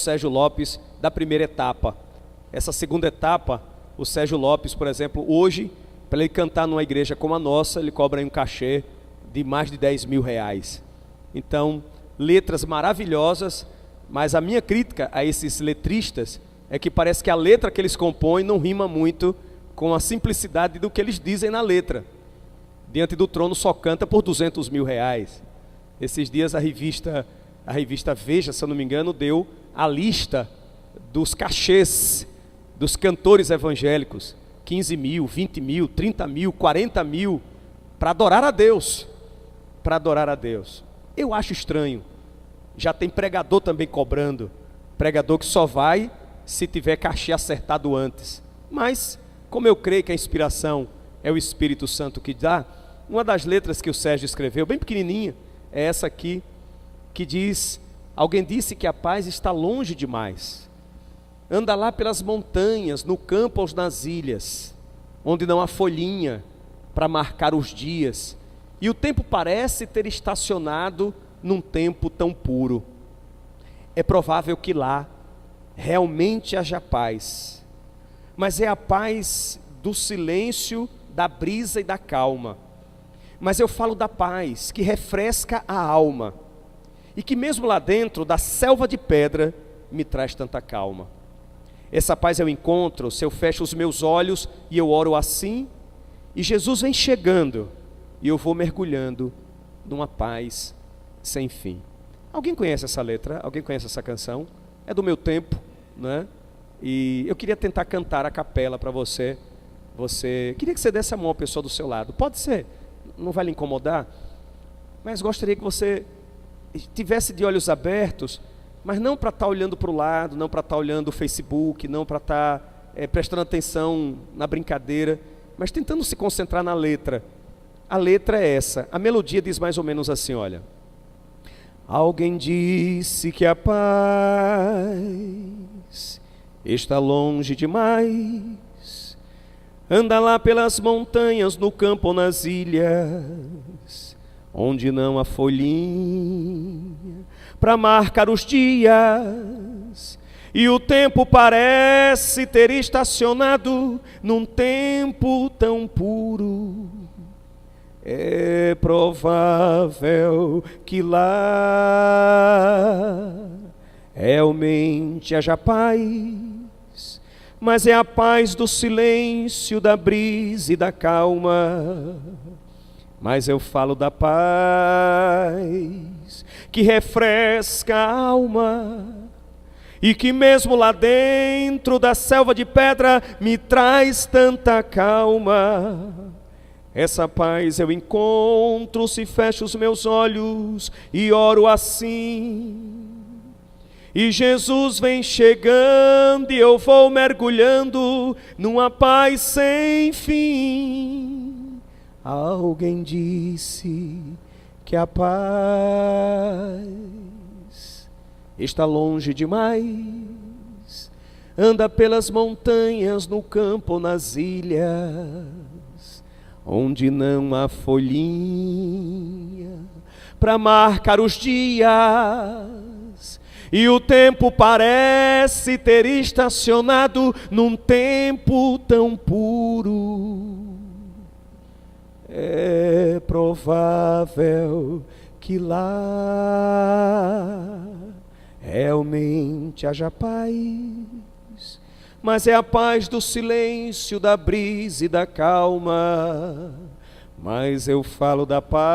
Sérgio Lopes da primeira etapa. Essa segunda etapa, o Sérgio Lopes, por exemplo, hoje, para ele cantar numa igreja como a nossa, ele cobra aí um cachê de mais de 10 mil reais. Então, letras maravilhosas, mas a minha crítica a esses letristas é que parece que a letra que eles compõem não rima muito com a simplicidade do que eles dizem na letra. Diante do trono só canta por 200 mil reais. Esses dias a revista Veja, se eu não me engano, deu a lista dos cachês dos cantores evangélicos. 15 mil, 20 mil, 30 mil, 40 mil, para adorar a Deus. Para adorar a Deus. Eu acho estranho. Já tem pregador também cobrando. Pregador que só vai se tiver cachê acertado antes. Mas, como eu creio que a inspiração é o Espírito Santo que dá, uma das letras que o Sérgio escreveu, bem pequenininha, é essa aqui, que diz: alguém disse que a paz está longe demais. Anda lá pelas montanhas, no campo ou nas ilhas, onde não há folhinha para marcar os dias, e o tempo parece ter estacionado num tempo tão puro. É provável que lá realmente haja paz, mas é a paz do silêncio, da brisa e da calma. Mas eu falo da paz que refresca a alma, e que mesmo lá dentro da selva de pedra me traz tanta calma. Essa paz eu encontro se eu fecho os meus olhos e eu oro assim, e Jesus vem chegando, e eu vou mergulhando numa paz sem fim. Alguém conhece essa letra? Alguém conhece essa canção? É do meu tempo, né? E eu queria tentar cantar a capela para você. Queria que você desse a mão à pessoa do seu lado. Pode ser, não vai lhe incomodar, mas gostaria que você tivesse de olhos abertos, mas não para estar olhando para o lado, não para estar olhando o Facebook, não para estar prestando atenção na brincadeira, mas tentando se concentrar na letra. A letra é essa, a melodia diz mais ou menos assim, olha: alguém disse que a paz está longe demais, anda lá pelas montanhas, no campo ou nas ilhas, onde não há folhinha para marcar os dias, e o tempo parece ter estacionado num tempo tão puro. É provável que lá realmente haja paz, mas é a paz do silêncio, da brisa e da calma. Mas eu falo da paz que refresca a alma, e que mesmo lá dentro da selva de pedra me traz tanta calma. Essa paz eu encontro se fecho os meus olhos e oro assim. E Jesus vem chegando e eu vou mergulhando numa paz sem fim. Alguém disse que a paz está longe demais, anda pelas montanhas, no campo ou nas ilhas, onde não há folhinha para marcar os dias, e o tempo parece ter estacionado num tempo tão puro. É provável que lá realmente haja paz, mas é a paz do silêncio, da brisa e da calma. Mas eu falo da paz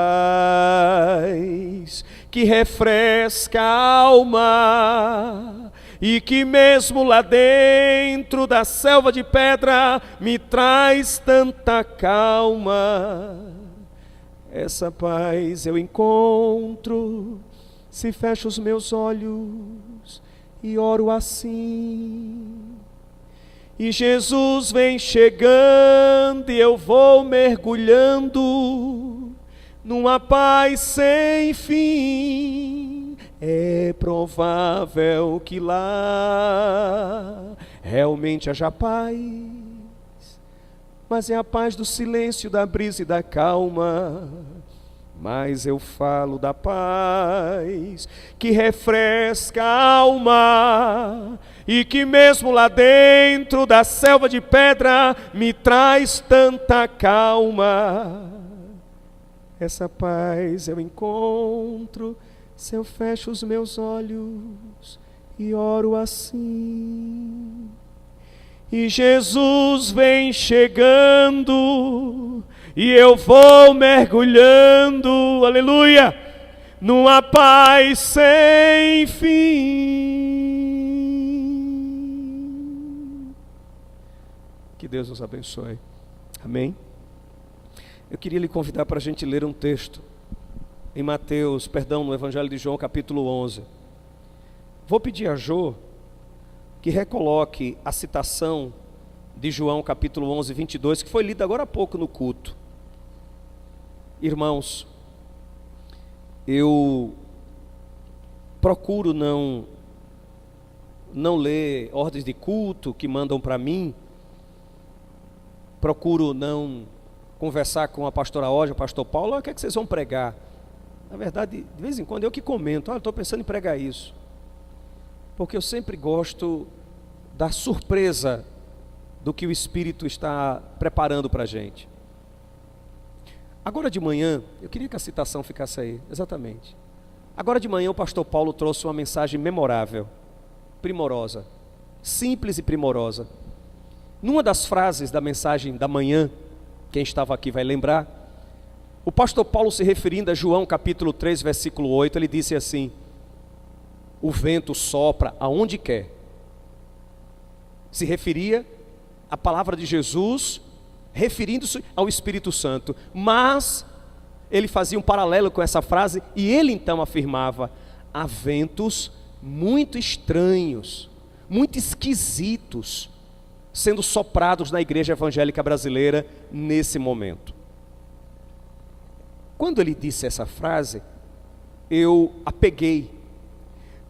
que refresca a alma, e que mesmo lá dentro da selva de pedra me traz tanta calma. Essa paz eu encontro se fecho os meus olhos e oro assim. E Jesus vem chegando e eu vou mergulhando numa paz sem fim. É provável que lá realmente haja paz, mas é a paz do silêncio, da brisa e da calma. mas eu falo da paz que refresca a alma e que mesmo lá dentro da selva de pedra me traz tanta calma. Essa paz eu encontro se eu fecho os meus olhos e oro assim. E Jesus vem chegando e eu vou mergulhando, aleluia, numa paz sem fim. Que Deus nos abençoe. Amém? Eu queria lhe convidar para a gente ler um texto em no Evangelho de João, capítulo 11. Vou pedir a Jô que recoloque a citação de João, capítulo 11, 22, que foi lida agora há pouco no culto. Irmãos, eu procuro não ler ordens de culto que mandam para mim, procuro não conversar com a pastora Olga, o pastor Paulo, o que é que vocês vão pregar? Na verdade, de vez em quando eu que comento, estou pensando em pregar isso, porque eu sempre gosto da surpresa do que o Espírito está preparando para a gente. Agora de manhã, eu queria que a citação ficasse aí, exatamente. Agora de manhã o pastor Paulo trouxe uma mensagem memorável, primorosa, simples e primorosa. Numa das frases da mensagem da manhã, quem estava aqui vai lembrar, o pastor Paulo, se referindo a João capítulo 3, versículo 8, ele disse assim: o vento sopra aonde quer. Se referia à palavra de Jesus, referindo-se ao Espírito Santo, mas ele fazia um paralelo com essa frase e ele então afirmava: há ventos muito estranhos, muito esquisitos sendo soprados na igreja evangélica brasileira nesse momento. Quando ele disse essa frase, eu a peguei,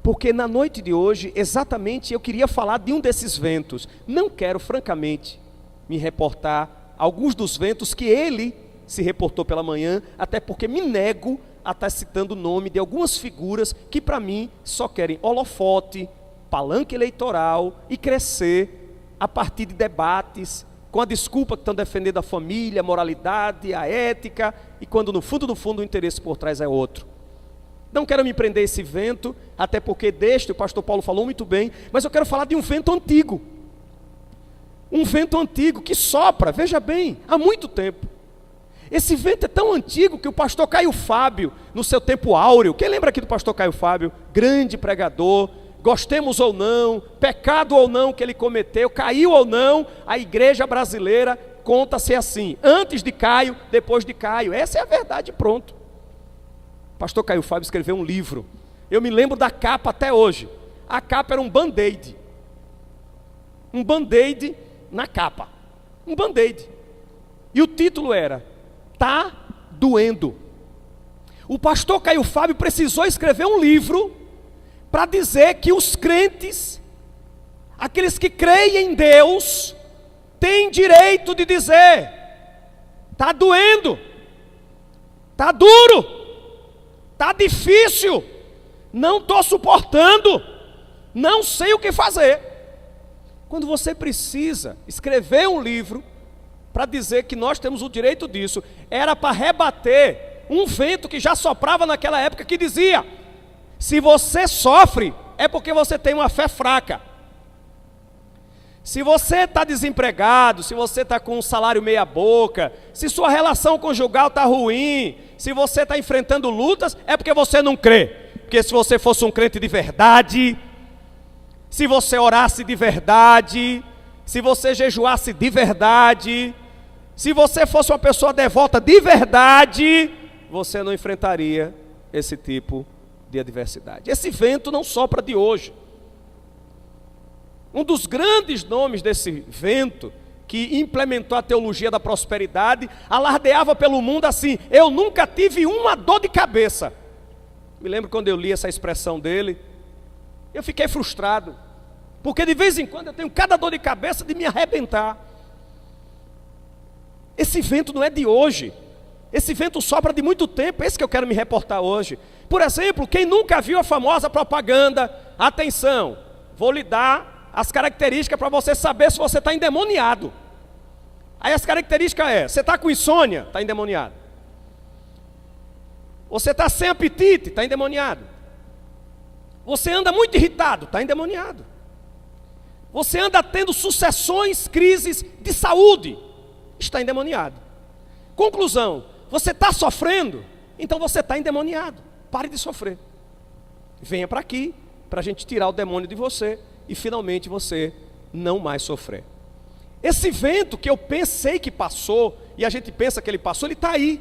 porque na noite de hoje, exatamente, eu queria falar de um desses ventos. Não quero, francamente, me reportar a alguns dos ventos que ele se reportou pela manhã, até porque me nego a estar citando o nome de algumas figuras que para mim só querem holofote, palanque eleitoral e crescer a partir de debates, com a desculpa que estão defendendo a família, a moralidade, a ética, e quando no fundo o interesse por trás é outro. Não quero me prender a esse vento, até porque o pastor Paulo falou muito bem, mas eu quero falar de um vento antigo. Um vento antigo que sopra, veja bem, há muito tempo. Esse vento é tão antigo que o pastor Caio Fábio, no seu tempo áureo, quem lembra aqui do pastor Caio Fábio? Grande pregador, gostemos ou não, pecado ou não que ele cometeu, caiu ou não, a igreja brasileira conta-se assim: antes de Caio, depois de Caio. Essa é a verdade, pronto. Pastor Caio Fábio escreveu um livro, eu me lembro da capa até hoje. A capa era um band-aid na capa, um band-aid, e o título era Tá Doendo. O pastor Caio Fábio precisou escrever um livro para dizer que os crentes, aqueles que creem em Deus, têm direito de dizer: tá doendo, tá duro, tá difícil, não estou suportando, não sei o que fazer. Quando você precisa escrever um livro para dizer que nós temos o direito disso, era para rebater um vento que já soprava naquela época, que dizia: se você sofre, é porque você tem uma fé fraca. Se você está desempregado, se você está com um salário meia boca, se sua relação conjugal está ruim, se você está enfrentando lutas, é porque você não crê. Porque se você fosse um crente de verdade, se você orasse de verdade, se você jejuasse de verdade, se você fosse uma pessoa devota de verdade, você não enfrentaria esse tipo de adversidade. Esse vento não sopra de hoje. Um dos grandes nomes desse vento, que implementou a teologia da prosperidade, alardeava pelo mundo assim: eu nunca tive uma dor de cabeça. Me lembro quando eu li essa expressão dele, eu fiquei frustrado, porque de vez em quando eu tenho cada dor de cabeça de me arrebentar. Esse vento não é de hoje. Esse vento sopra de muito tempo, esse que eu quero me reportar hoje. Por exemplo, quem nunca viu a famosa propaganda, atenção, vou lhe dar as características para você saber se você está endemoniado. Aí as características você está com insônia? Está endemoniado. Você está sem apetite? Está endemoniado. Você anda muito irritado? Está endemoniado. Você anda tendo sucessões, crises de saúde? Está endemoniado. Conclusão, você está sofrendo? Então você está endemoniado. Pare de sofrer. Venha para aqui, para a gente tirar o demônio de você e finalmente você não mais sofrer. Esse vento que eu pensei que passou, e a gente pensa que ele passou, ele está aí.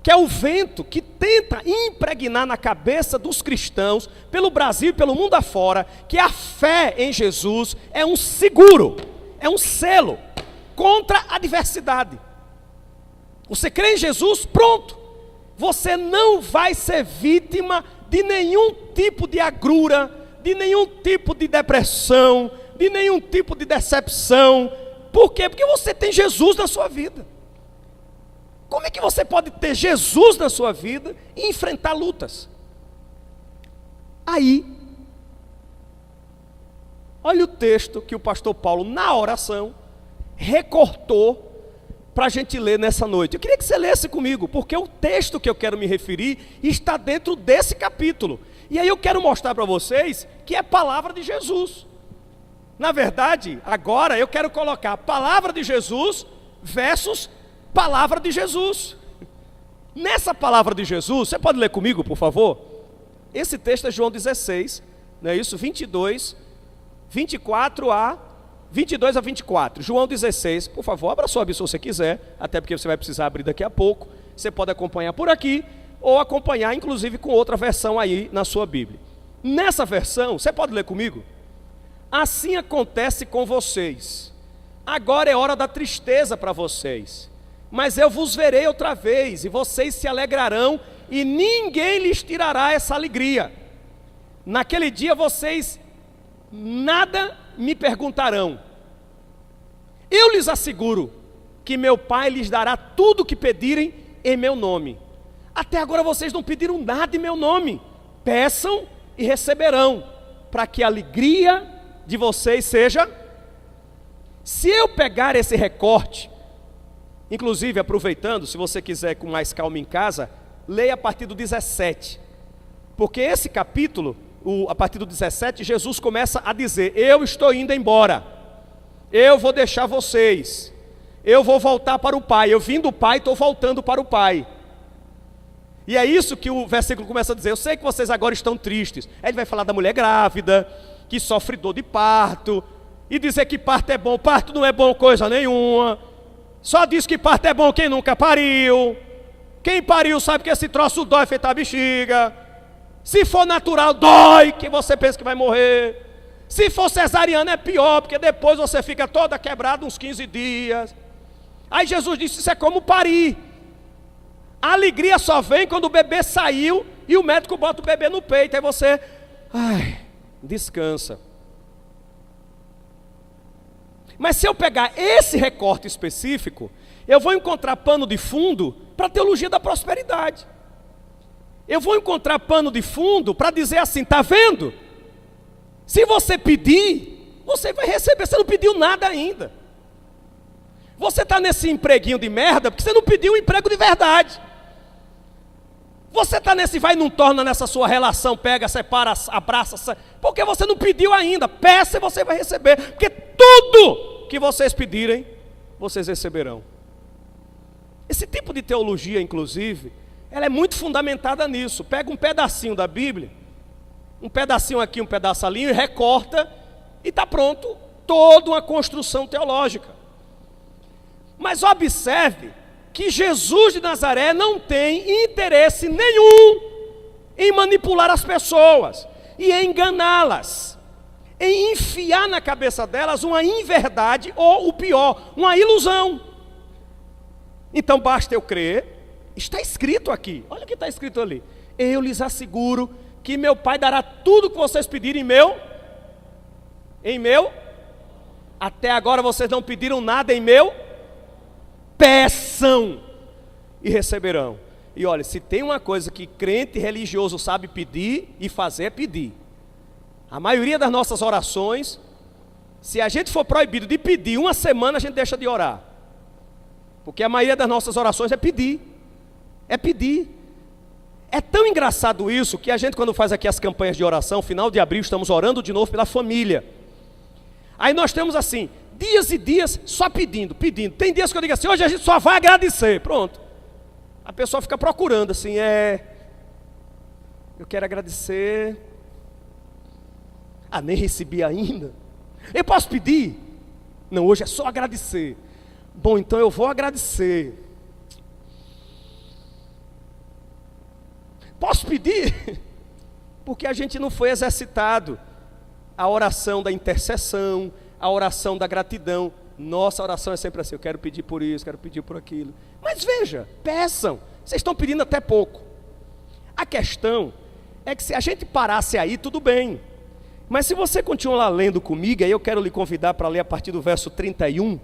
Que é o vento que tenta impregnar na cabeça dos cristãos, pelo Brasil e pelo mundo afora, que a fé em Jesus é um seguro, é um selo contra a adversidade. Você crê em Jesus, pronto. Você não vai ser vítima de nenhum tipo de agrura, de nenhum tipo de depressão, de nenhum tipo de decepção. Por quê? Porque você tem Jesus na sua vida. Como é que você pode ter Jesus na sua vida e enfrentar lutas? Aí, olha o texto que o pastor Paulo, na oração, recortou para a gente ler nessa noite. Eu queria que você lesse comigo, porque o texto que eu quero me referir está dentro desse capítulo. E aí eu quero mostrar para vocês que é palavra de Jesus. Na verdade, agora eu quero colocar a palavra de Jesus versus palavra de Jesus. Nessa palavra de Jesus, você pode ler comigo, por favor? Esse texto é João 16, não é isso? 22 a 24. João 16, por favor, abra sua Bíblia se você quiser, até porque você vai precisar abrir daqui a pouco. Você pode acompanhar por aqui, ou acompanhar inclusive com outra versão aí na sua Bíblia. Nessa versão, você pode ler comigo? Assim acontece com vocês. Agora é hora da tristeza para vocês. Mas eu vos verei outra vez, e vocês se alegrarão, e ninguém lhes tirará essa alegria. Naquele dia vocês nada me perguntarão. Eu lhes asseguro que meu Pai lhes dará tudo o que pedirem em meu nome. Até agora vocês não pediram nada em meu nome. Peçam e receberão, para que a alegria de vocês seja. Se eu pegar esse recorte, inclusive aproveitando, se você quiser com mais calma em casa, leia a partir do 17. Porque esse capítulo, a partir do 17, Jesus começa a dizer: eu estou indo embora, eu vou deixar vocês, eu vou voltar para o Pai, eu vim do Pai, estou voltando para o Pai. E é isso que o versículo começa a dizer. Eu sei que vocês agora estão tristes. Aí ele vai falar da mulher grávida, que sofre dor de parto, e dizer que parto é bom. Parto não é bom coisa nenhuma. Só diz que parto é bom quem nunca pariu. Quem pariu sabe que esse troço dói feito a bexiga. Se for natural, dói, que você pensa que vai morrer. Se for cesariana é pior, porque depois você fica toda quebrada uns 15 dias. Aí Jesus disse: isso é como parir. A alegria só vem quando o bebê saiu e o médico bota o bebê no peito. Aí você, descansa. Mas se eu pegar esse recorte específico, eu vou encontrar pano de fundo para a teologia da prosperidade. Eu vou encontrar pano de fundo para dizer assim: está vendo? Se você pedir, você vai receber. Você não pediu nada ainda. Você está nesse empreguinho de merda porque você não pediu um emprego de verdade. Você está nesse vai e não torna nessa sua relação, pega, separa, abraça, porque você não pediu ainda. Peça e você vai receber, porque tudo que vocês pedirem, vocês receberão. Esse tipo de teologia, inclusive, ela é muito fundamentada nisso. Pega um pedacinho da Bíblia, um pedacinho aqui, um pedaço ali, e recorta, e está pronto toda uma construção teológica. Mas observe que Jesus de Nazaré não tem interesse nenhum em manipular as pessoas e em enganá-las, em enfiar na cabeça delas uma inverdade ou, o pior, uma ilusão. Então basta eu crer, está escrito aqui, olha o que está escrito ali: eu lhes asseguro que meu Pai dará tudo que vocês pedirem em meu. Até agora vocês não pediram nada em meu. Peçam e receberão. E olha, se tem uma coisa que crente religioso sabe pedir e fazer, é pedir. A maioria das nossas orações, se a gente for proibido de pedir uma semana, a gente deixa de orar. Porque a maioria das nossas orações é pedir. É pedir. É tão engraçado isso que a gente, quando faz aqui as campanhas de oração, final de abril, estamos orando de novo pela família. Aí nós temos assim, dias e dias só pedindo. Tem dias que eu digo assim, hoje a gente só vai agradecer. Pronto. A pessoa fica procurando assim, eu quero agradecer. Nem recebi ainda. Eu posso pedir? Não, hoje é só agradecer. Bom, então eu vou agradecer. Posso pedir? Porque a gente não foi exercitado. A oração da intercessão, a oração da gratidão. Nossa oração é sempre assim, eu quero pedir por isso, quero pedir por aquilo. Mas veja, peçam. Vocês estão pedindo até pouco. A questão é que se a gente parasse aí, tudo bem. Mas se você continuar lá lendo comigo, aí eu quero lhe convidar para ler a partir do verso 31,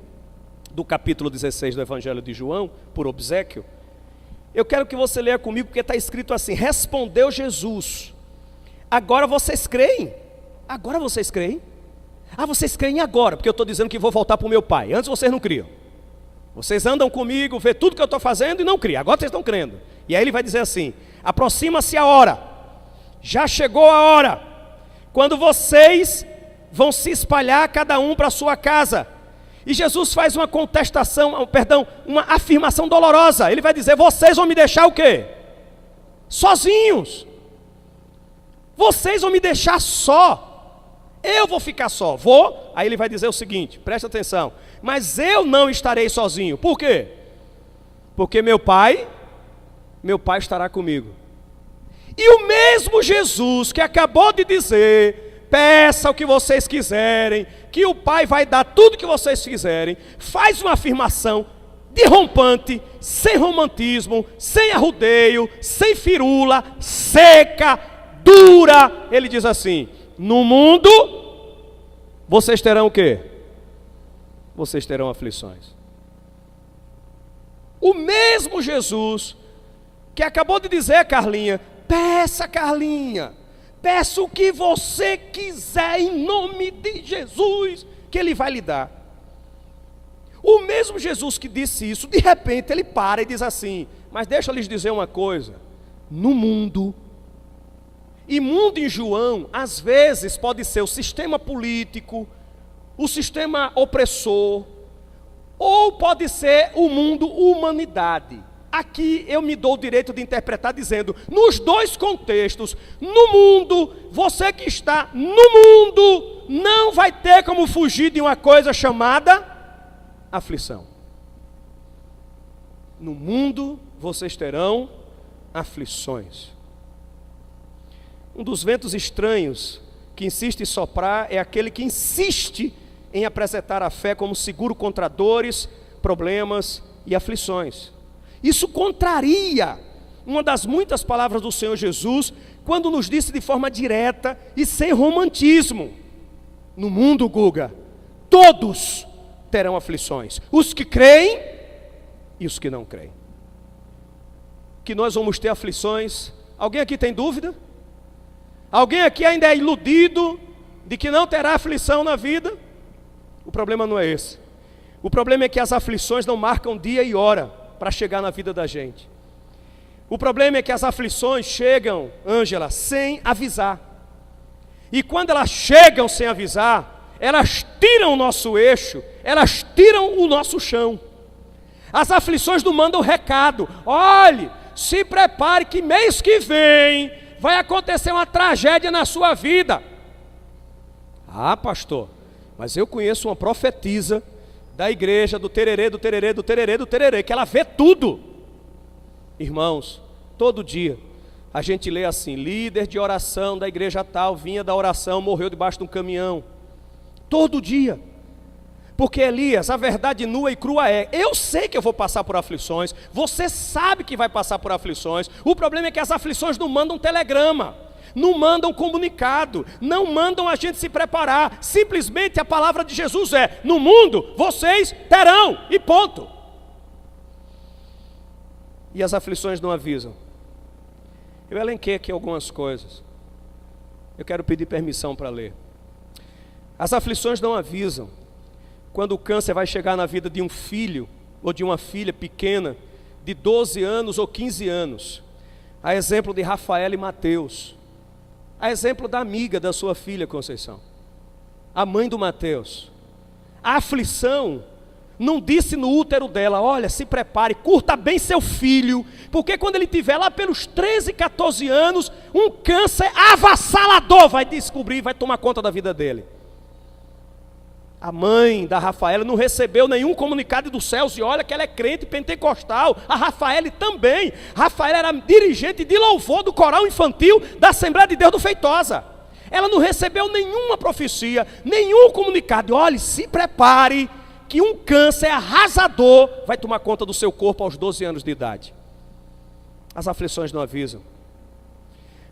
do capítulo 16 do Evangelho de João, por obséquio. Eu quero que você leia comigo, porque está escrito assim, respondeu Jesus, agora vocês creem? Agora vocês creem? Vocês creem agora, porque eu estou dizendo que vou voltar para o meu Pai. Antes vocês não criam. Vocês andam comigo, vê tudo que eu estou fazendo e não criam. Agora vocês estão crendo. E aí ele vai dizer assim, aproxima-se a hora, já chegou a hora, quando vocês vão se espalhar cada um para a sua casa. E Jesus faz uma uma afirmação dolorosa. Ele vai dizer, vocês vão me deixar o quê? Sozinhos. Vocês vão me deixar só. Eu vou ficar só. Aí ele vai dizer o seguinte, presta atenção. Mas eu não estarei sozinho. Por quê? Porque meu pai estará comigo. E o mesmo Jesus que acabou de dizer, peça o que vocês quiserem, que o Pai vai dar tudo que vocês quiserem, faz uma afirmação derrompante, sem romantismo, sem arrudeio, sem firula, seca, dura. Ele diz assim, no mundo, vocês terão o quê? Vocês terão aflições. O mesmo Jesus que acabou de dizer, Carlinha, peça, Carlinha, peça o que você quiser em nome de Jesus, que Ele vai lhe dar. O mesmo Jesus que disse isso, de repente ele para e diz assim, mas deixa eu lhes dizer uma coisa, no mundo, e mundo em João, às vezes pode ser o sistema político, o sistema opressor, ou pode ser o mundo, humanidade. Aqui eu me dou o direito de interpretar dizendo, nos dois contextos, no mundo, você que está no mundo, não vai ter como fugir de uma coisa chamada aflição. No mundo, vocês terão aflições. Um dos ventos estranhos que insiste em soprar é aquele que insiste em apresentar a fé como seguro contra dores, problemas e aflições. Isso contraria uma das muitas palavras do Senhor Jesus, quando nos disse de forma direta e sem romantismo, no mundo, Guga, todos terão aflições, os que creem e os que não creem. Que nós vamos ter aflições. Alguém aqui tem dúvida? Alguém aqui ainda é iludido de que não terá aflição na vida? O problema não é esse. O problema é que as aflições não marcam dia e hora para chegar na vida da gente. O problema é que as aflições chegam, Ângela, sem avisar. E quando elas chegam sem avisar, elas tiram o nosso eixo, elas tiram o nosso chão. As aflições não mandam recado. Olhe, se prepare que mês que vem vai acontecer uma tragédia na sua vida. Pastor, mas eu conheço uma profetisa da igreja, do tererê, do tererê, do tererê, do tererê, que ela vê tudo. Irmãos, todo dia a gente lê assim, líder de oração da igreja tal, vinha da oração, morreu debaixo de um caminhão. Todo dia. Porque Elias, a verdade nua e crua é, eu sei que eu vou passar por aflições, você sabe que vai passar por aflições, o problema é que as aflições não mandam telegrama, não mandam comunicado, não mandam a gente se preparar, simplesmente a palavra de Jesus é, no mundo vocês terão, e ponto. E as aflições não avisam. Eu elenquei aqui algumas coisas. Eu quero pedir permissão para ler. As aflições não avisam quando o câncer vai chegar na vida de um filho ou de uma filha pequena de 12 anos ou 15 anos. A exemplo de Rafael e Mateus. A exemplo da amiga da sua filha, Conceição. A mãe do Mateus. A aflição não disse no útero dela: olha, se prepare, curta bem seu filho, porque quando ele tiver lá pelos 13, 14 anos, um câncer avassalador vai descobrir, vai tomar conta da vida dele. A mãe da Rafaela não recebeu nenhum comunicado dos céus, e olha que ela é crente pentecostal. A Rafaela também. Rafaela era dirigente de louvor do coral infantil da Assembleia de Deus do Feitosa. Ela não recebeu nenhuma profecia, nenhum comunicado. Olhe, se prepare, que um câncer arrasador vai tomar conta do seu corpo aos 12 anos de idade. As aflições não avisam.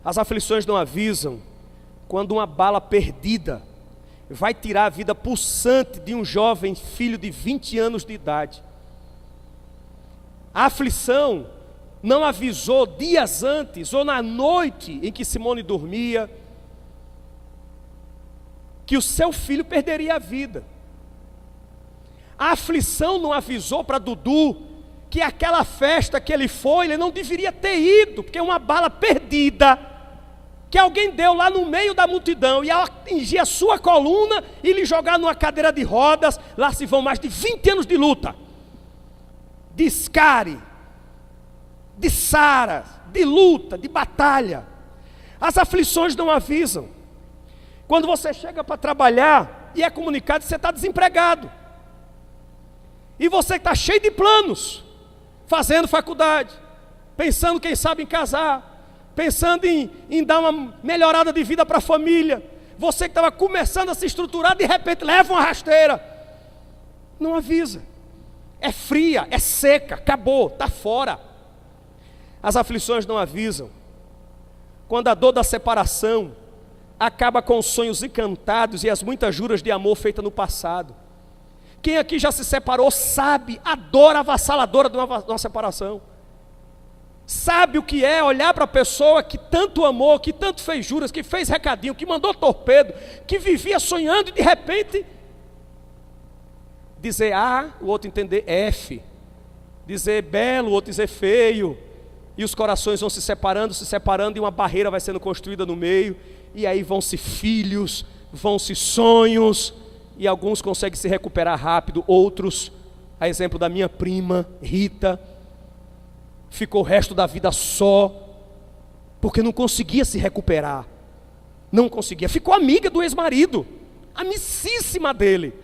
As aflições não avisam quando uma bala perdida vai tirar a vida pulsante de um jovem filho de 20 anos de idade. A aflição não avisou dias antes ou na noite em que Simone dormia que o seu filho perderia a vida. A aflição não avisou para Dudu que aquela festa que ele foi, ele não deveria ter ido, porque uma bala perdida que alguém deu lá no meio da multidão e ao atingir a sua coluna e lhe jogar numa cadeira de rodas, lá se vão mais de 20 anos de luta, de escare, de sara, de luta, de batalha. As aflições não avisam. Quando você chega para trabalhar e é comunicado que você está desempregado, e você está cheio de planos, fazendo faculdade, pensando quem sabe em casar, pensando em dar uma melhorada de vida para a família, você que estava começando a se estruturar, de repente leva uma rasteira, não avisa, é fria, é seca, acabou, está fora. As aflições não avisam quando a dor da separação acaba com os sonhos encantados e as muitas juras de amor feitas no passado. Quem aqui já se separou sabe a dor avassaladora de uma separação. Sabe o que é olhar para a pessoa que tanto amou, que tanto fez juras, que fez recadinho, que mandou torpedo, que vivia sonhando e de repente dizer A, o outro entender F, dizer belo, o outro dizer feio, e os corações vão se separando e uma barreira vai sendo construída no meio, e aí vão-se filhos, vão-se sonhos, e alguns conseguem se recuperar rápido, outros, a exemplo da minha prima Rita, ficou o resto da vida só, porque não conseguia se recuperar, não conseguia, ficou amiga do ex-marido, amicíssima dele,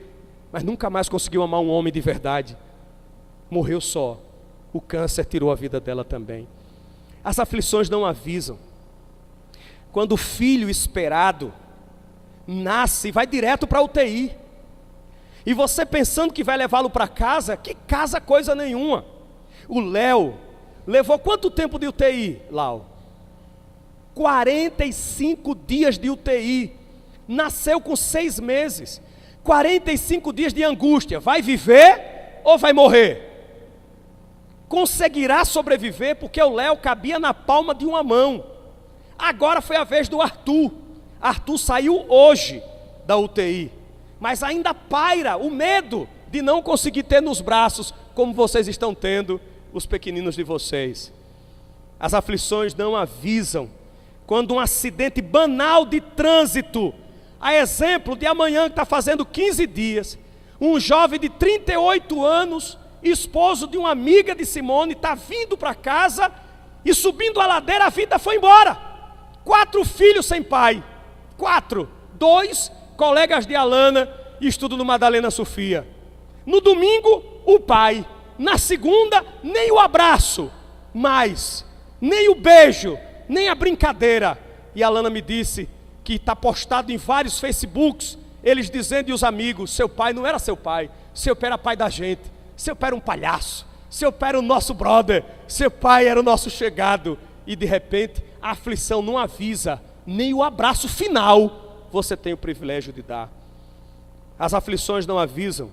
mas nunca mais conseguiu amar um homem de verdade, morreu só, o câncer tirou a vida dela também. As aflições não avisam, quando o filho esperado nasce e vai direto para a UTI, e você pensando que vai levá-lo para casa, que casa coisa nenhuma. O Léo levou quanto tempo de UTI, Lau? 45 dias de UTI, nasceu com 6 meses, 45 dias de angústia, vai viver ou vai morrer? Conseguirá sobreviver, porque o Léo cabia na palma de uma mão. Agora foi a vez do Arthur. Arthur saiu hoje da UTI, mas ainda paira o medo de não conseguir ter nos braços, como vocês estão tendo os pequeninos de vocês. As aflições não avisam quando um acidente banal de trânsito, a exemplo de amanhã que está fazendo 15 dias, um jovem de 38 anos, esposo de uma amiga de Simone, está vindo para casa e subindo a ladeira a vida foi embora. 4 filhos sem pai, 4, 2 colegas de Alana e estudo no Madalena Sofia. No domingo, o pai. Na segunda, nem o abraço, mais, nem o beijo, nem a brincadeira. E a Alana me disse que está postado em vários Facebooks, eles dizendo, e os amigos, seu pai não era seu pai era pai da gente, seu pai era um palhaço, seu pai era o nosso brother, seu pai era o nosso chegado. E de repente, a aflição não avisa, nem o abraço final você tem o privilégio de dar. As aflições não avisam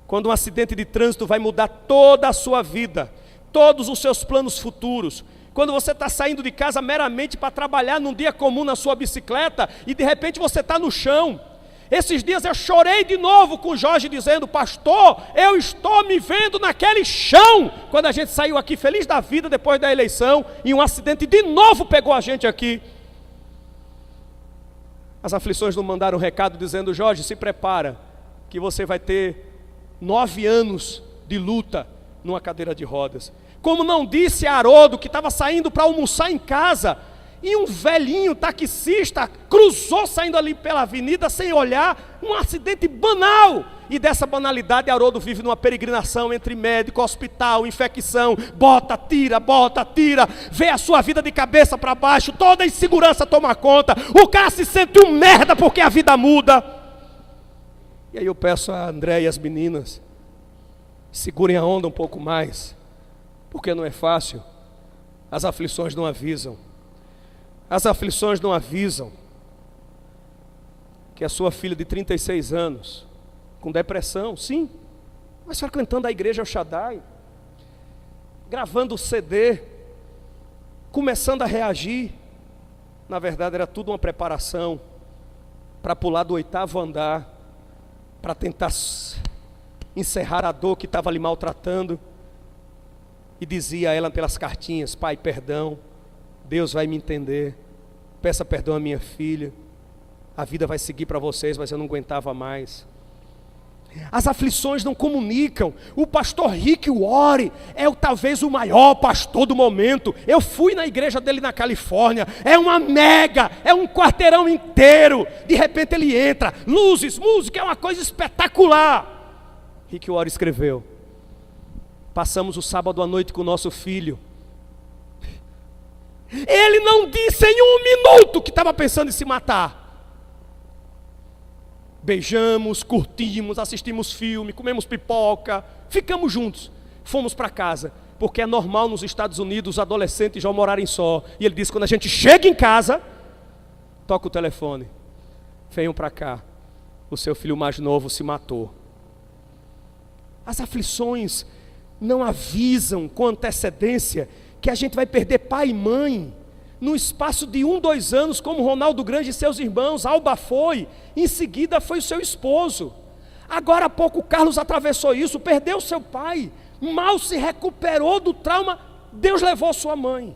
quando um acidente de trânsito vai mudar toda a sua vida, todos os seus planos futuros. Quando você está saindo de casa meramente para trabalhar num dia comum na sua bicicleta e de repente você está no chão. Esses dias eu chorei de novo com o Jorge dizendo: pastor, eu estou me vendo naquele chão. Quando a gente saiu aqui feliz da vida depois da eleição e um acidente de novo pegou a gente aqui. As aflições não mandaram um recado dizendo: Jorge, se prepara que você vai ter 9 anos de luta numa cadeira de rodas. Como não disse a Haroldo, que estava saindo para almoçar em casa, e um velhinho taxista cruzou saindo ali pela avenida sem olhar, um acidente banal. E dessa banalidade Haroldo vive numa peregrinação entre médico, hospital, infecção, bota, tira, vê a sua vida de cabeça para baixo, toda a insegurança toma conta, o cara se sente um merda porque a vida muda. E aí eu peço a André e as meninas, segurem a onda um pouco mais, porque não é fácil. As aflições não avisam. As aflições não avisam que a sua filha de 36 anos, com depressão, sim, mas frequentando a igreja El Shaddai, gravando o CD, começando a reagir, na verdade era tudo uma preparação para pular do 8º andar, para tentar encerrar a dor que estava lhe maltratando. E dizia a ela pelas cartinhas: pai, perdão, Deus vai me entender, peça perdão à minha filha, a vida vai seguir para vocês, mas eu não aguentava mais. As aflições não comunicam. O pastor Rick Warren é talvez o maior pastor do momento. Eu fui na igreja dele na Califórnia, é uma mega, é um quarteirão inteiro. De repente ele entra, luzes, música, é uma coisa espetacular. Rick Warren escreveu: passamos o sábado à noite com o nosso filho. Ele não disse em 1 minuto que estava pensando em se matar. Beijamos, curtimos, assistimos filme, comemos pipoca, ficamos juntos. Fomos para casa, porque é normal nos Estados Unidos os adolescentes já morarem só. E ele disse: quando a gente chega em casa, toca o telefone, venham para cá, o seu filho mais novo se matou. As aflições não avisam com antecedência que a gente vai perder pai e mãe no espaço de 1, 2 anos, como Ronaldo Grande e seus irmãos. Alba foi, em seguida foi o seu esposo. Agora há pouco o Carlos atravessou isso, perdeu seu pai, mal se recuperou do trauma, Deus levou sua mãe.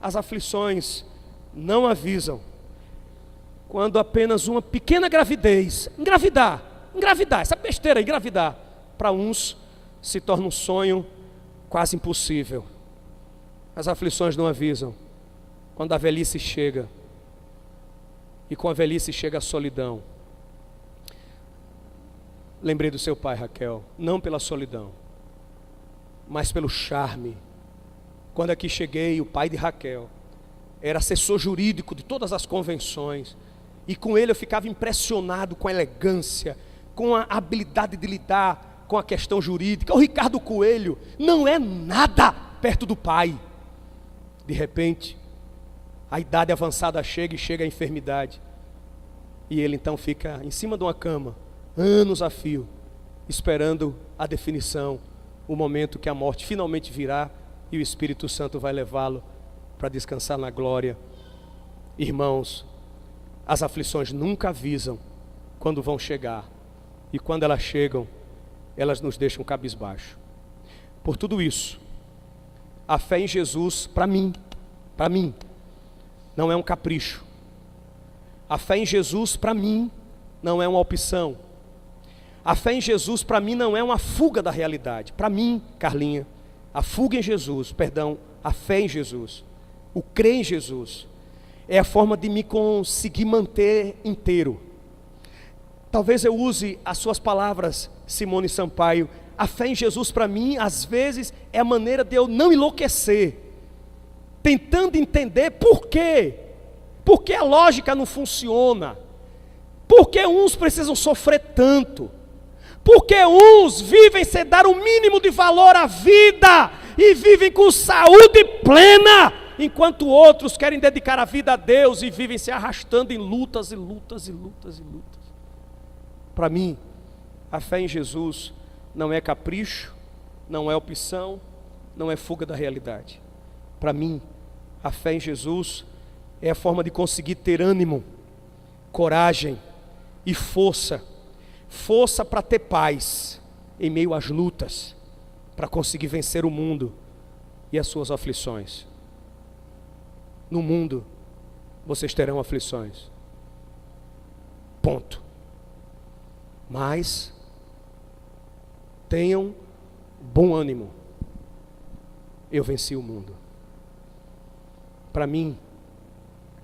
As aflições não avisam quando apenas uma pequena gravidez, engravidar, essa besteira, engravidar, para uns se torna um sonho quase impossível. As aflições não avisam quando a velhice chega, e com a velhice chega a solidão. Lembrei do seu pai, Raquel, não pela solidão, mas pelo charme. Quando aqui cheguei, o pai de Raquel era assessor jurídico de todas as convenções, e com ele eu ficava impressionado com a elegância, com a habilidade de lidar com a questão jurídica. O Ricardo Coelho não é nada perto do pai. De repente, a idade avançada chega e chega a enfermidade, e ele então fica em cima de uma cama, anos a fio, esperando a definição, o momento que a morte finalmente virá e o Espírito Santo vai levá-lo para descansar na glória. Irmãos, as aflições nunca avisam quando vão chegar, e quando elas chegam, elas nos deixam cabisbaixo. Por tudo isso, a fé em Jesus, para mim, não é um capricho. A fé em Jesus, para mim, não é uma opção. A fé em Jesus, para mim, não é uma fuga da realidade. Para mim, Carlinha, a fuga em Jesus, a fé em Jesus, o crer em Jesus, é a forma de me conseguir manter inteiro. Talvez eu use as suas palavras, Simone Sampaio. A fé em Jesus, para mim, às vezes, é a maneira de eu não enlouquecer, tentando entender por quê. Por que a lógica não funciona? Por que uns precisam sofrer tanto? Por que uns vivem sem dar o mínimo de valor à vida e vivem com saúde plena, enquanto outros querem dedicar a vida a Deus e vivem se arrastando em lutas e lutas e lutas e lutas? Para mim, a fé em Jesus não é capricho, não é opção, não é fuga da realidade. Para mim, a fé em Jesus é a forma de conseguir ter ânimo, coragem e força. Força para ter paz em meio às lutas, para conseguir vencer o mundo e as suas aflições. No mundo, vocês terão aflições. Ponto. Mas tenham bom ânimo. Eu venci o mundo. Para mim,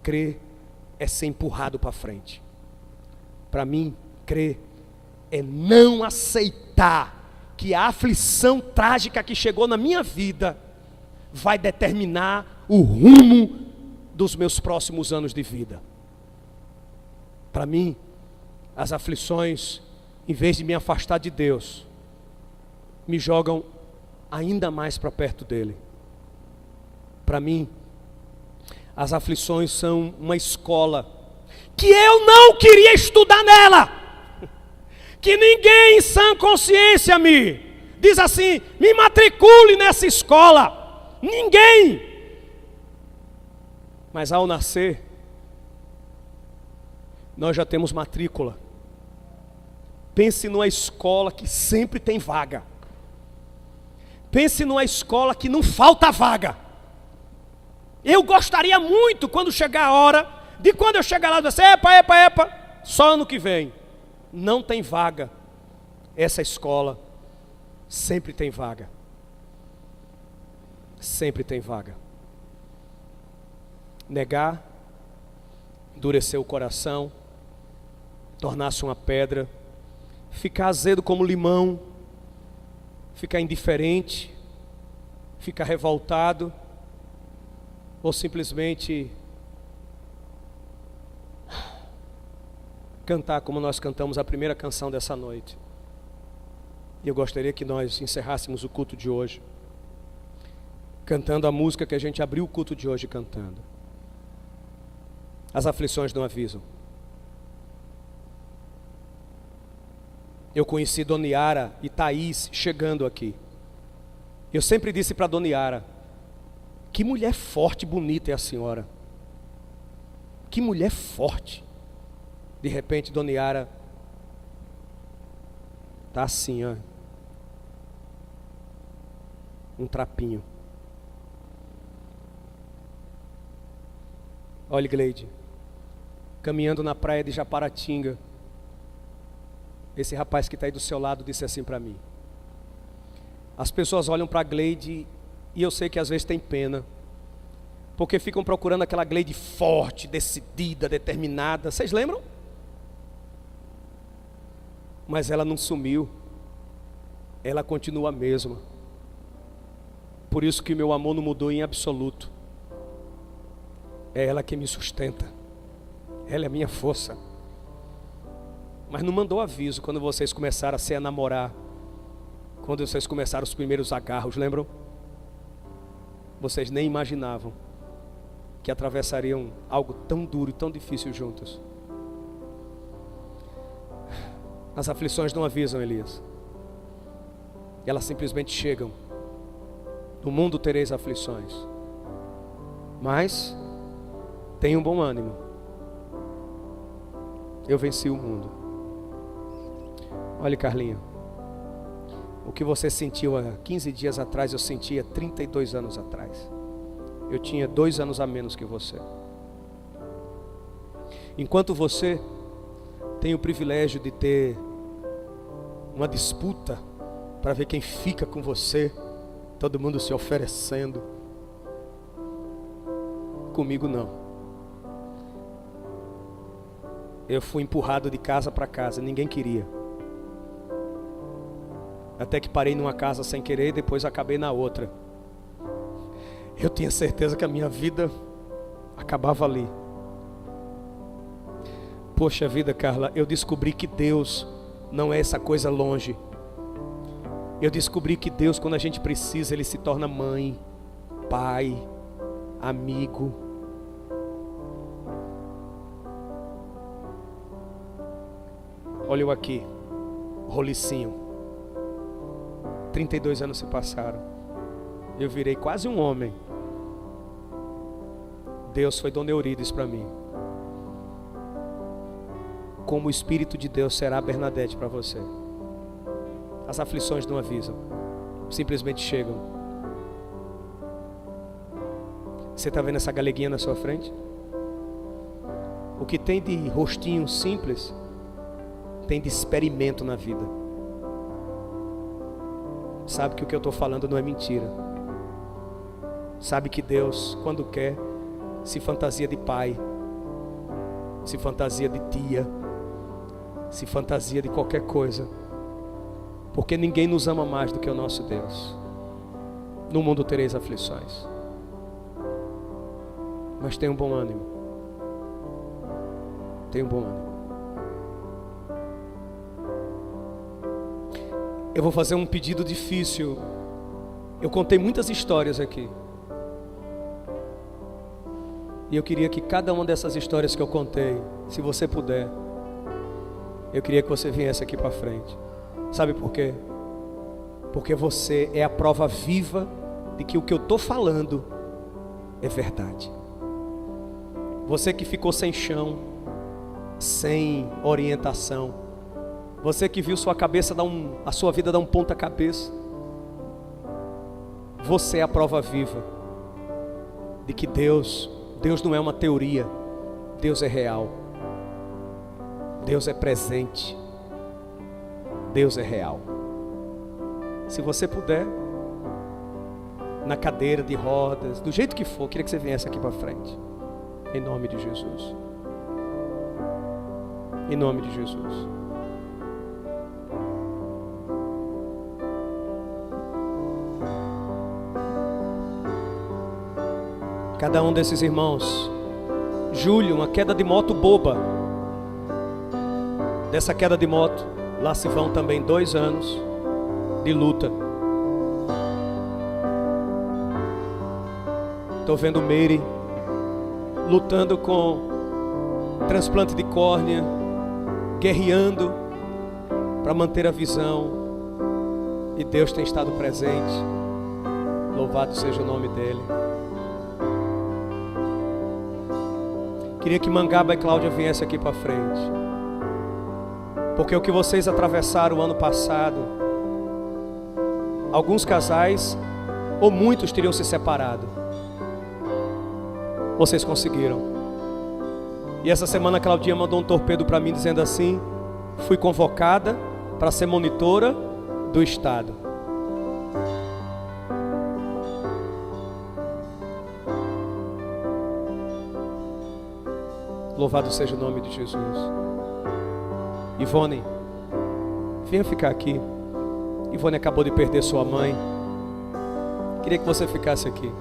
crer é ser empurrado para frente. Para mim, crer é não aceitar que a aflição trágica que chegou na minha vida vai determinar o rumo dos meus próximos anos de vida. Para mim, as aflições, em vez de me afastar de Deus, me jogam ainda mais para perto dele. Para mim, as aflições são uma escola que eu não queria estudar nela, que ninguém em sã consciência me diz assim, me matricule nessa escola, ninguém. Mas ao nascer, nós já temos matrícula. Pense numa escola que sempre tem vaga. Pense numa escola que não falta vaga. Eu gostaria muito, quando chegar a hora, de quando eu chegar lá, dizer, epa, só ano que vem. Não tem vaga. Essa escola sempre tem vaga. Sempre tem vaga. Negar, endurecer o coração, tornar-se uma pedra, ficar azedo como limão, ficar indiferente, ficar revoltado, ou simplesmente cantar como nós cantamos a primeira canção dessa noite. E eu gostaria que nós encerrássemos o culto de hoje cantando a música que a gente abriu o culto de hoje cantando. As aflições não avisam. Eu conheci Dona Yara e Thaís chegando aqui. Eu sempre disse para Dona Yara, que mulher forte e bonita é a senhora. Que mulher forte. De repente Dona Yara está assim, ó. Um trapinho. Olha, Gleide, caminhando na praia de Japaratinga, esse rapaz que está aí do seu lado disse assim para mim. As pessoas olham para a Gleide e eu sei que às vezes tem pena, porque ficam procurando aquela Gleide forte, decidida, determinada. Vocês lembram? Mas ela não sumiu. Ela continua a mesma. Por isso que meu amor não mudou em absoluto. É ela que me sustenta. Ela é a minha força. Mas não mandou aviso quando vocês começaram a se namorar. Quando vocês começaram os primeiros agarros, lembram? Vocês nem imaginavam que atravessariam algo tão duro e tão difícil juntos. As aflições não avisam, Elias. Elas simplesmente chegam. No mundo tereis aflições, mas tenha um bom ânimo. Eu venci o mundo. Olha, Carlinha, o que você sentiu há 15 dias atrás, eu sentia 32 anos atrás. Eu tinha 2 anos a menos que você. Enquanto você tem o privilégio de ter uma disputa para ver quem fica com você, todo mundo se oferecendo, comigo não. Eu fui empurrado de casa para casa, ninguém queria. Até que parei numa casa sem querer e depois acabei na outra. Eu tinha certeza que a minha vida acabava ali. Poxa vida, Carla, eu descobri que Deus não é essa coisa longe. Eu descobri que Deus, quando a gente precisa, Ele se torna mãe, pai, amigo. Olha eu aqui, rolicinho. 32 anos se passaram. eu virei quase um homem. Deus foi Dona Eurides para mim. Como o Espírito de Deus será Bernadette para você. As aflições não avisam, simplesmente chegam. Você está vendo essa galeguinha na sua frente? O que tem de rostinho simples, tem de experimento na vida. Sabe que o que eu estou falando não é mentira. Sabe que Deus, quando quer, se fantasia de pai, se fantasia de tia, se fantasia de qualquer coisa, porque ninguém nos ama mais do que o nosso Deus. No mundo tereis aflições, mas tenha um bom ânimo. Tenha um bom ânimo. Eu vou fazer um pedido difícil. Eu contei muitas histórias aqui, e eu queria que cada uma dessas histórias que eu contei, se você puder, eu queria que você viesse aqui para frente. Sabe por quê? Porque você é a prova viva de que o que eu estou falando é verdade. Você que ficou sem chão, sem orientação, você que viu sua cabeça a sua vida dar um ponta cabeça, você é a prova viva de que Deus não é uma teoria, Deus é real. Deus é presente. Deus é real. Se você puder, na cadeira de rodas, do jeito que for, queria que você viesse aqui para frente. Em nome de Jesus. Em nome de Jesus. Cada um desses irmãos. Júlio, uma queda de moto boba. Dessa queda de moto, lá se vão também 2 anos de luta. Estou vendo Meire lutando com transplante de córnea, guerreando para manter a visão, e Deus tem estado presente. Louvado seja o nome dele. Queria que Mangaba e Cláudia viessem aqui para frente, porque o que vocês atravessaram o ano passado, alguns casais ou muitos teriam se separado. Vocês conseguiram. E essa semana a Claudinha mandou um torpedo para mim dizendo assim: fui convocada para ser monitora do estado. Louvado seja o nome de Jesus. Ivone, venha ficar aqui. Ivone acabou de perder sua mãe. Queria que você ficasse aqui,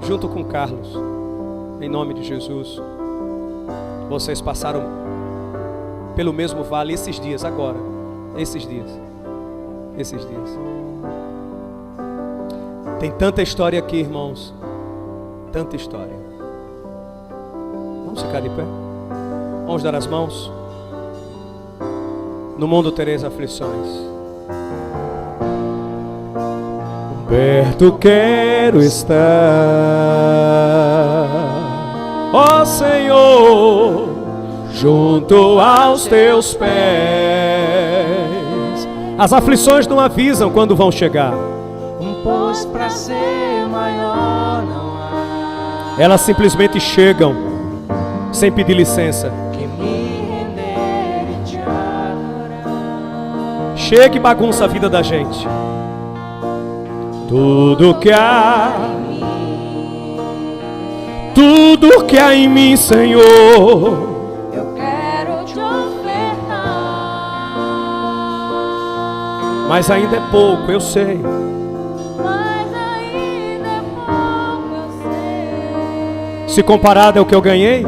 junto com Carlos. Em nome de Jesus. Vocês passaram pelo mesmo vale esses dias, agora. Esses dias. Tem tanta história aqui, irmãos. Tanta história. Vamos ficar de pé? Vamos dar as mãos? No mundo tereis aflições. Perto quero estar, ó Senhor, junto aos teus pés. As aflições não avisam quando vão chegar. Pois pra ser maior não há. Elas simplesmente chegam, sem pedir licença. Que me render e te adorar. Chega e bagunça a vida da gente. Tudo que há em mim, Senhor, eu quero te ofertar. mas ainda é pouco, eu sei. Mas ainda é pouco, eu sei. Se comparado ao que eu ganhei,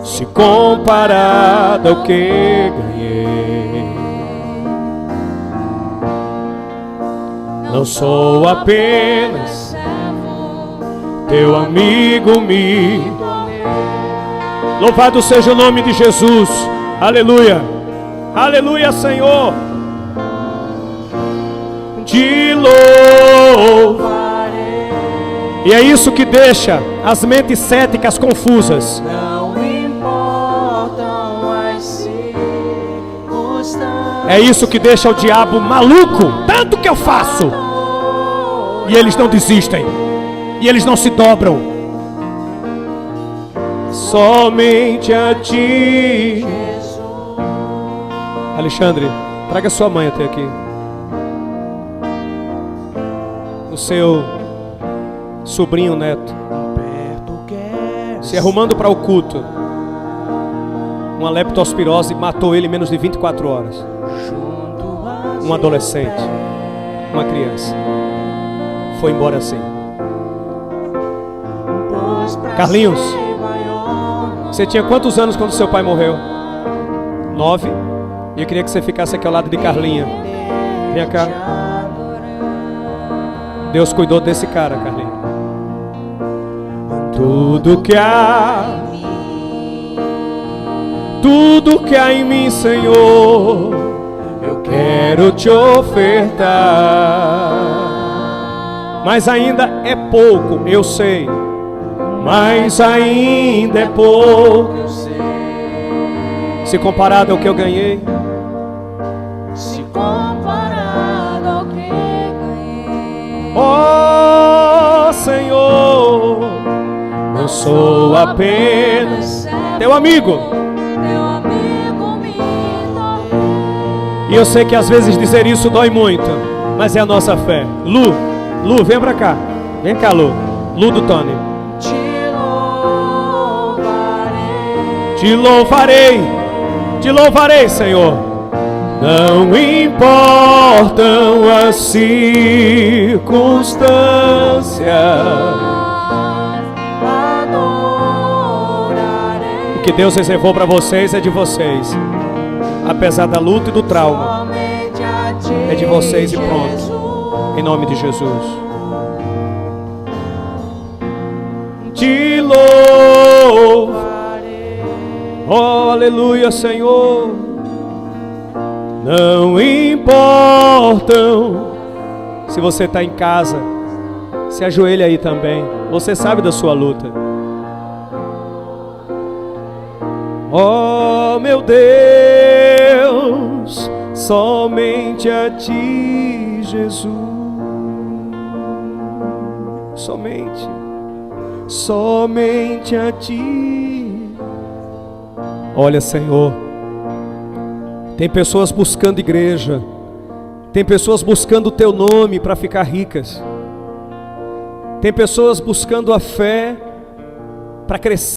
se comparado ao que ganhei, não sou apenas teu amigo, Louvado seja o nome de Jesus. Aleluia. Aleluia, Senhor. te louvarei. E é isso que deixa as mentes céticas confusas. Não importam as circunstâncias. É isso que deixa o diabo maluco. Tanto que eu faço. E eles não desistem. E eles não se dobram. Somente a ti. Alexandre, traga sua mãe até aqui. O seu sobrinho neto se arrumando para o culto. Uma leptospirose matou ele em menos de 24 horas. Um adolescente, uma criança, foi embora assim. Carlinhos, você tinha quantos anos quando seu pai morreu? 9. E eu queria que você ficasse aqui ao lado de Carlinha. Vem cá. Deus cuidou desse cara, Carlinha. Tudo que há em mim, Senhor, eu quero te ofertar. Mas ainda é pouco, eu sei. Mas ainda é pouco, eu sei. Se comparado ao que eu ganhei, Se comparado ao que ganhei. ó Senhor, eu sou apenas teu amigo. Teu amigo me tornei. E eu sei que às vezes dizer isso dói muito, mas é a nossa fé. Lu, vem pra cá. Vem cá, Lu do Tony. Te louvarei, Senhor. Não importam as circunstâncias. O que Deus reservou para vocês é de vocês. Apesar da luta e do trauma, é de vocês e pronto. Em nome de Jesus. Te louvarei. Oh, aleluia, Senhor. Não importam. Se você está em casa, se ajoelha aí também. Você sabe da sua luta. Oh, meu Deus, somente a ti, Jesus. Somente a ti. Olha, Senhor, tem pessoas buscando igreja, tem pessoas buscando o teu nome para ficar ricas, tem pessoas buscando a fé para crescer.